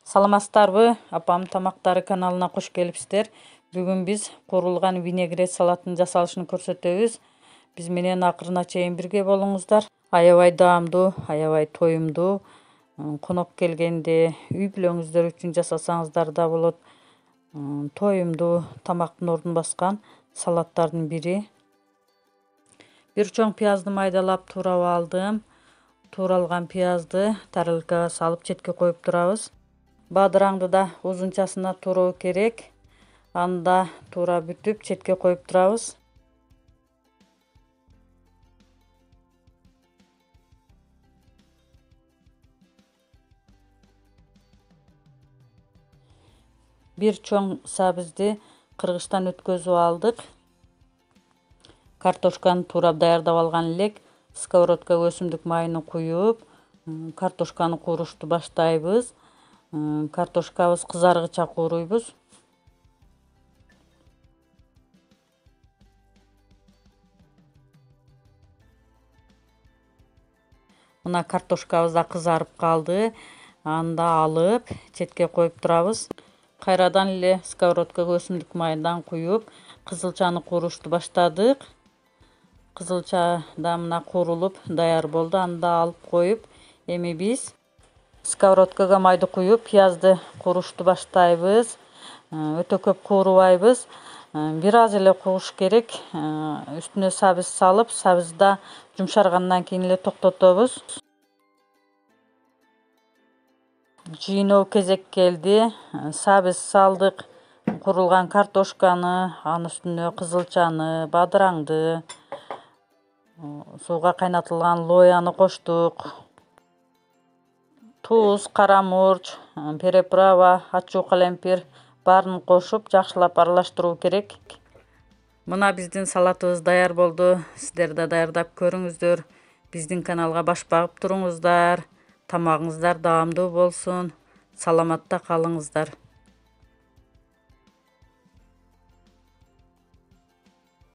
Саламатсыздарбы? Апам тамактары каналына кош келипсиздер. Бүгүн биз куурулган винегрет салатын жасалышын көрсөтөбүз. Биз менен акырына чейин бирге болуңуздар. Аябай даамдуу, аябай тоюмдуу. Конок келгенде үй бүлөңүздөр үчүн жасасаңыздар да болот. Тоюмдуу тамактын ордун баскан салаттардын бири. Бир чоң пиязды майдалап туурап алдым. Тууралган пиязды тарелкага салып четке коюп турабыз. Бадыраңды да узунчасына тууроо керек. Анда туура бүтүп четке коюп турабыз. Бир чоң сабизди кыргычтан өткөзүп алдык. Картошканы туурап даярдап алган элек. Сковородкага өсүмдүк майын куюп, картошканы куурушту баштайбыз. Картошкабыз кызаргыча кууруйбуз. Мына картошкабыз да кызарып калды. Анда алып четке коюп турабыз. Кайрадан эле сковородкага өсүмдүк майынан куюп, кызылчаны куурушту баштадык. Кызылча да мына куурулуп даяр болду. Анда алып коюп, эми биз сковородкага майды куюп, пиязды куурушту баштайбыз. Өтө көп куурубайбыз. Бир аз эле кууш керек. Үстүнө сабиз салып, сабизда жумшаргандан кийин эле токтотобуз. Жыйноо кезек келди. Сабиз салдык. Куурулган картошканы, анын үстүнө кызылчаны, бадыраңды, сууга кайнатылган лояны коштук. Туз, кара мурч, переправа, ачуу калемпир баарын кошуп жакшылап аралаштыруу керек. Мына биздин салатыбыз даяр болду. Сиздер да даярдап көрүңүздөр. Биздин каналга баш багып туруңуздар. Тамагыңыздар даамдуу болсун. Саламатта калыңыздар.